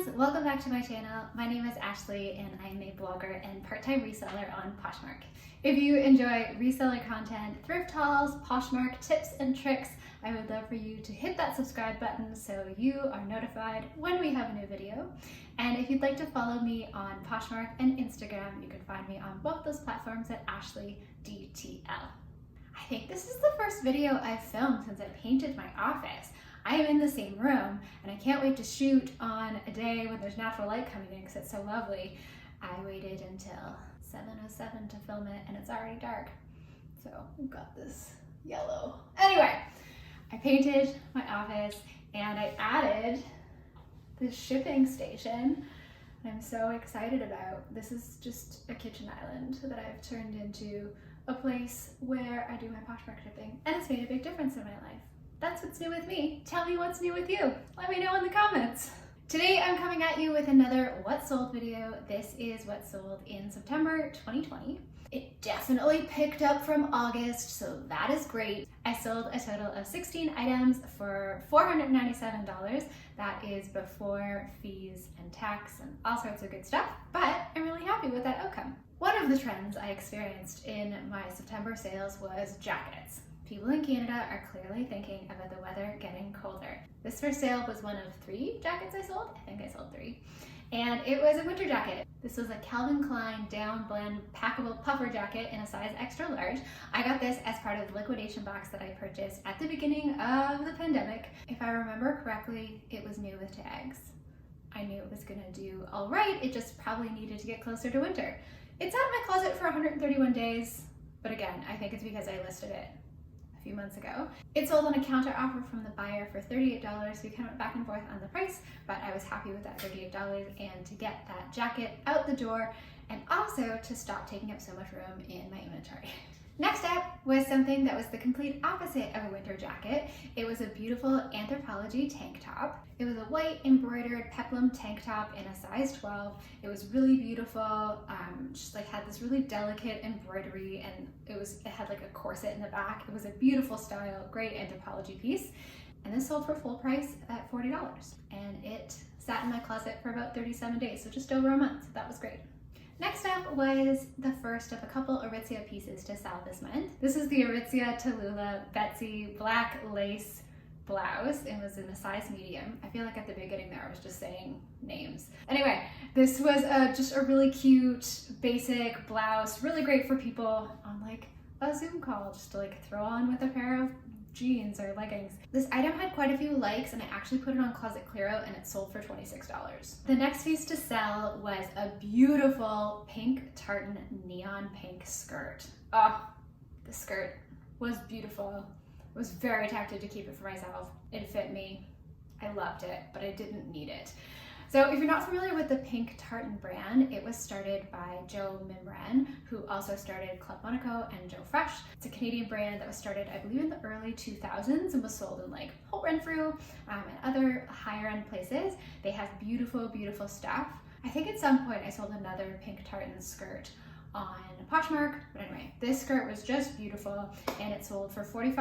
friends, welcome back to my channel. My name is Ashley and I'm a blogger and part-time reseller on Poshmark. If you enjoy reseller content, thrift hauls, Poshmark tips and tricks, I would love for you to hit that subscribe button so you are notified when we have a new video. And if you'd like to follow me on Poshmark and Instagram, you can find me on both those platforms at AshleyDTL. I think this is the first video I've filmed since I painted my office. I am in the same room and I can't wait to shoot on a day when there's natural light coming in because it's so lovely. I waited until 7:07 to film it and it's already dark. So we've got this yellow. Anyway, I painted my office and I added this shipping station I'm so excited about. This is just a kitchen island that I've turned into a place where I do my Poshmark shipping and it's made a big difference in my life. That's what's new with me. Tell me what's new with you. Let me know in the comments. Today I'm coming at you with another What Sold video. This is what sold in September 2020. It definitely picked up from August, so that is great. I sold a total of 16 items for $497. That is before fees and tax and all sorts of good stuff, but I'm really happy with that outcome. One of the trends I experienced in my September sales was jackets. People in Canada are clearly thinking about the weather getting colder. This first sale was one of 3 jackets I sold. I think I sold 3. And it was a winter jacket. This was a Calvin Klein down blend packable puffer jacket in a size extra large. I got this as part of the liquidation box that I purchased at the beginning of the pandemic. If I remember correctly, it was new with tags. I knew it was gonna do all right. It just probably needed to get closer to winter. It's out of my closet for 131 days, but again, I think it's because I listed it few months ago. It sold on a counter offer from the buyer for $38. We kind of went back and forth on the price, but I was happy with that $38 and to get that jacket out the door and also to stop taking up so much room in my inventory. Next up was something that was the complete opposite of a winter jacket. It was a beautiful Anthropologie tank top. It was a white embroidered peplum tank top in a size 12. It was really beautiful, just like had this really delicate embroidery and it had like a corset in the back. It was a beautiful style, great Anthropologie piece. And this sold for full price at $40. And it sat in my closet for about 37 days, so just over a month. So that was great. Next up was the first of a couple Aritzia pieces to sell this month. This is the Aritzia Tallulah Betsy black lace blouse. It was in a size medium. I feel like at the beginning there I was just saying names. Anyway, this was just a really cute, basic blouse, really great for people on like a Zoom call, just to like throw on with a pair of jeans or leggings. This item had quite a few likes and I actually put it on Closet Clear Out and it sold for $26. The next piece to sell was a beautiful pink tartan neon pink skirt. Oh, the skirt was beautiful. I was very tempted to keep it for myself. It fit me. I loved it, but I didn't need it. So if you're not familiar with the Pink Tartan brand, it was started by Joe Mimran, who also started Club Monaco and Joe Fresh. It's a Canadian brand that was started, I believe, in the early 2000s and was sold in like Holt Renfrew and other higher end places. They have beautiful, beautiful stuff. I think at some point I sold another Pink Tartan skirt on Poshmark, but anyway, this skirt was just beautiful and it sold for $45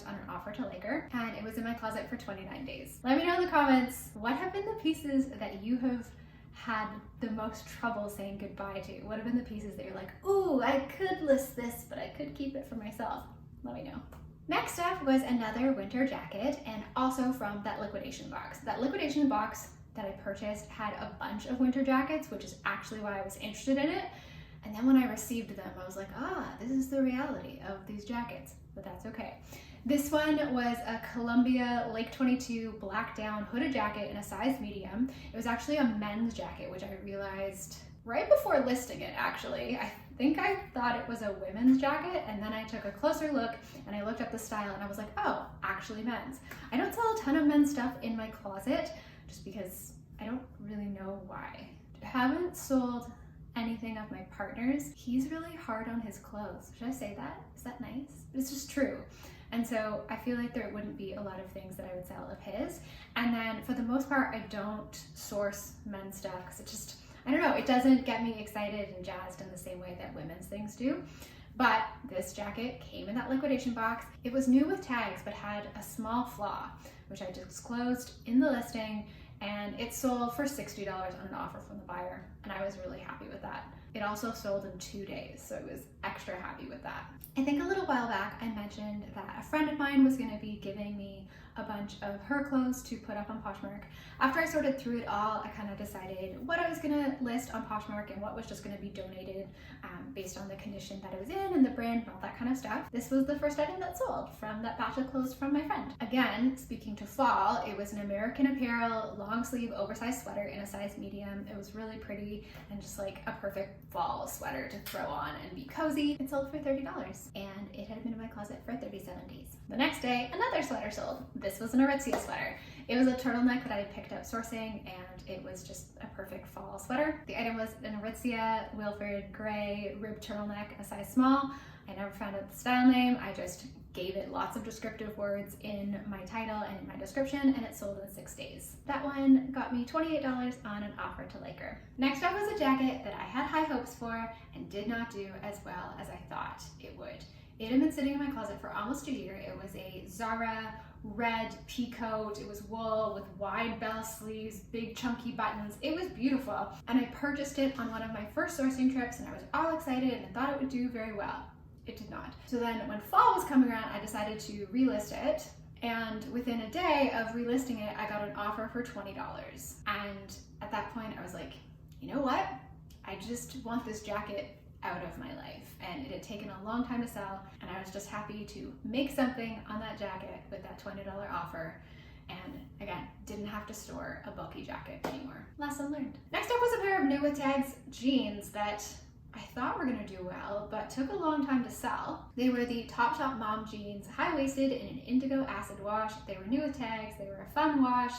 on an offer to Laker and it was in my closet for 29 days. Let me know in the comments, what have been the pieces that you have had the most trouble saying goodbye to? What have been the pieces that you're like, ooh, I could list this, but I could keep it for myself? Let me know. Next up was another winter jacket and also from that liquidation box. That liquidation box that I purchased had a bunch of winter jackets, which is actually why I was interested in it. And then when I received them, I was like, this is the reality of these jackets, but that's okay. This one was a Columbia Lake 22 black down hooded jacket in a size medium. It was actually a men's jacket, which I realized right before listing it, actually. I think I thought it was a women's jacket, and then I took a closer look and I looked up the style and I was like, oh, actually men's. I don't sell a ton of men's stuff in my closet just because I don't really know why. I haven't sold anything of my partner's. He's really hard on his clothes. Should I say that? Is that nice? But it's just true. And so I feel like there wouldn't be a lot of things that I would sell of his. And then for the most part, I don't source men's stuff because it just, I don't know, it doesn't get me excited and jazzed in the same way that women's things do. But this jacket came in that liquidation box. It was new with tags, but had a small flaw, which I disclosed in the listing. and it sold for $60 on an offer from the buyer, and I was really happy with that. It also sold in 2 days, so I was extra happy with that. I think a little while back I mentioned that a friend of mine was going to be giving me a bunch of her clothes to put up on Poshmark. After I sorted through it all, I kind of decided what I was going to list on Poshmark and what was just going to be donated based on the condition that it was in and the brand and all that kind of stuff. This was the first item that sold from that batch of clothes from my friend. Again, speaking to fall, it was an American Apparel long sleeve oversized sweater in a size medium. It was really pretty and just like a perfect fall sweater to throw on and be cozy. It sold for $30 and it had been in my closet for 37 days. The next day, another sweater sold. This was an Aritzia sweater. It was a turtleneck that I had picked up sourcing and it was just a perfect fall sweater. The item was an Aritzia Wilford gray ribbed turtleneck, a size small. I never found out the style name. I just gave it lots of descriptive words in my title and in my description, and it sold in 6 days. That one got me $28 on an offer to Laker. Next up was a jacket that I had high hopes for and did not do as well as I thought it would. It had been sitting in my closet for almost a year. It was a Zara red pea coat. It was wool with wide bell sleeves, big chunky buttons. It was beautiful. And I purchased it on one of my first sourcing trips and I was all excited and I thought it would do very well. It did not. So then when fall was coming around, I decided to relist it. And within a day of relisting it, I got an offer for $20. And at that point I was like, you know what? I just want this jacket out of my life, and it had taken a long time to sell, and I was just happy to make something on that jacket with that $20 offer, and again, didn't have to store a bulky jacket anymore. Lesson learned. Next up was a pair of new with tags jeans that I thought were gonna do well, but took a long time to sell. They were the Topshop mom jeans, high-waisted in an indigo acid wash. They were new with tags, they were a fun wash,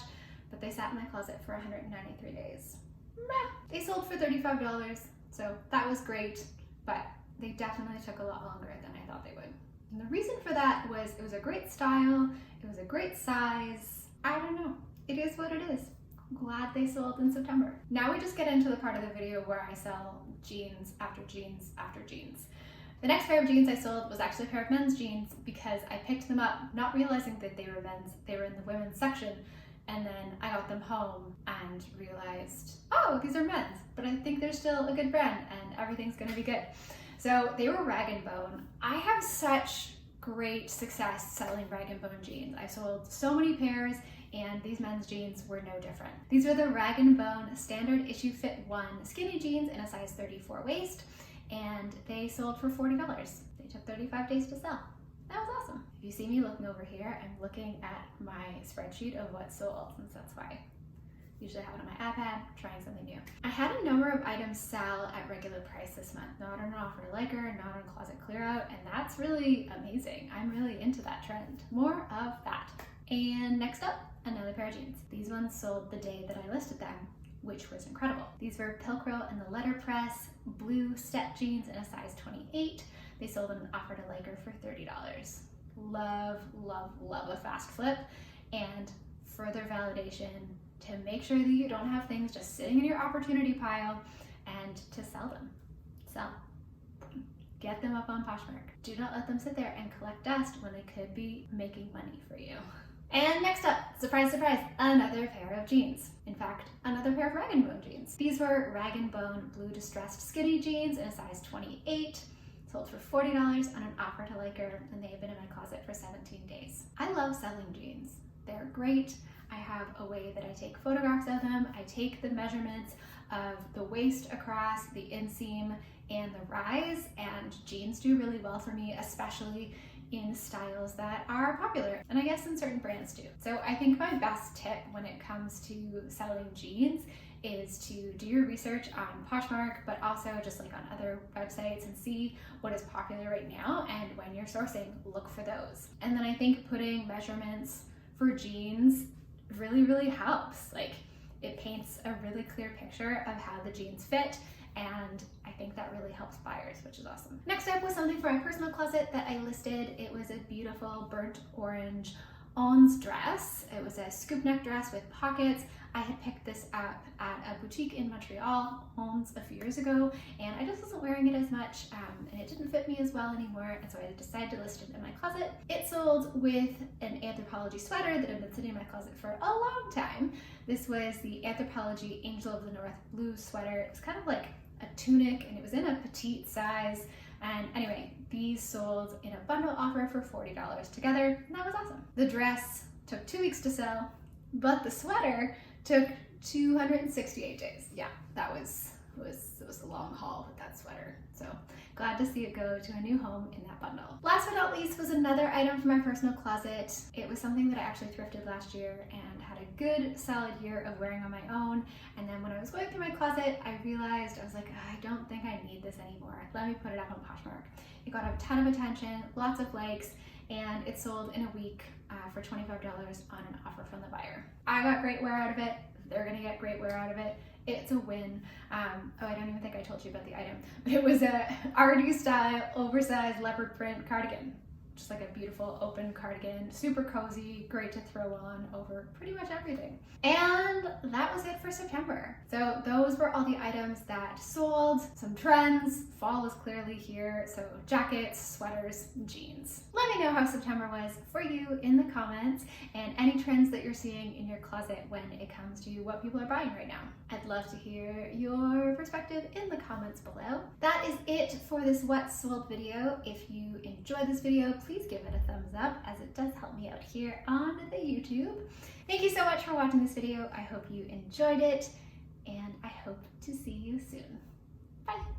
but they sat in my closet for 193 days. Meh. They sold for $35. So that was great, but they definitely took a lot longer than I thought they would. And the reason for that was it was a great style, it was a great size. I don't know, it is what it is. I'm glad they sold in September. Now we just get into the part of the video where I sell jeans after jeans after jeans. The next pair of jeans I sold was actually a pair of men's jeans because I picked them up not realizing that they were men's, they were in the women's section. And then I got them home and realized, oh, these are men's, but I think they're still a good brand and everything's gonna be good. So they were Rag & Bone. I have such great success selling Rag & Bone jeans. I sold so many pairs and these men's jeans were no different. These were the Rag & Bone Standard Issue Fit 1 skinny jeans in a size 34 waist, and they sold for $40. They took 35 days to sell. That was awesome. If you see me looking over here, I'm looking at my spreadsheet of what sold, since that's why I usually have it on my iPad, trying something new. I had a number of items sell at regular price this month, not on an offer to Laker, not on closet clear out, and that's really amazing. I'm really into that trend. More of that. And next up, another pair of jeans. These ones sold the day that I listed them, which was incredible. These were Pilcrow and the letterpress blue step jeans in a size 28. They sold an offer to Laker for $30. Love, love, love a fast flip, and further validation to make sure that you don't have things just sitting in your opportunity pile and to sell them. Sell. Get them up on Poshmark. Do not let them sit there and collect dust when they could be making money for you. And next up, surprise, surprise, another pair of jeans. In fact, another pair of Rag & Bone jeans. These were Rag & Bone blue distressed skinny jeans in a size 28. Sold for $40 on an offer to Laker, and they have been in my closet for 17 days. I love selling jeans. They're great. I have a way that I take photographs of them. I take the measurements of the waist across, the inseam, and the rise, and jeans do really well for me, especially in styles that are popular, and I guess in certain brands too. So I think my best tip when it comes to selling jeans is to do your research on Poshmark, but also just like on other websites and see what is popular right now, and when you're sourcing, look for those. And then I think putting measurements for jeans really, really helps. Like, it paints a really clear picture of how the jeans fit, and I think that really helps buyers, which is awesome. Next up was something for my personal closet that I listed. It was a beautiful burnt orange Ons dress. It was a scoop neck dress with pockets. I had picked this up at a boutique in Montreal homes a few years ago, and I just wasn't wearing it as much, and it didn't fit me as well anymore, and so I decided to list it in my closet. It sold with an Anthropologie sweater that had been sitting in my closet for a long time. This was the Anthropologie Angel of the North blue sweater. It was kind of like a tunic, and it was in a petite size. And anyway, these sold in a bundle offer for $40 together, and that was awesome. The dress took 2 weeks to sell, but the sweater took 268 days. Yeah, it was a long haul with that sweater. So glad to see it go to a new home in that bundle. Last but not least was another item from my personal closet. It was something that I actually thrifted last year and had a good solid year of wearing on my own. And then when I was going through my closet, I realized, I was like, I don't think I need this anymore. Let me put it up on Poshmark. It got a ton of attention, lots of likes, and it sold in a week for $25 on an offer from the buyer. I got great wear out of it. They're gonna get great wear out of it. It's a win. Oh, I don't even think I told you about the item, but it was a RD style, oversized leopard print cardigan. Just like a beautiful open cardigan, super cozy, great to throw on over pretty much everything. And that was it for September. So those were all the items that sold. Some trends, fall is clearly here. So jackets, sweaters, jeans. Let me know how September was for you in the comments and any trends that you're seeing in your closet when it comes to what people are buying right now. I'd love to hear your perspective in the comments below. That is it for this what sold video. If you enjoyed this video, please give it a thumbs up, as it does help me out here on the YouTube. Thank you so much for watching this video. I hope you enjoyed it, and I hope to see you soon. Bye.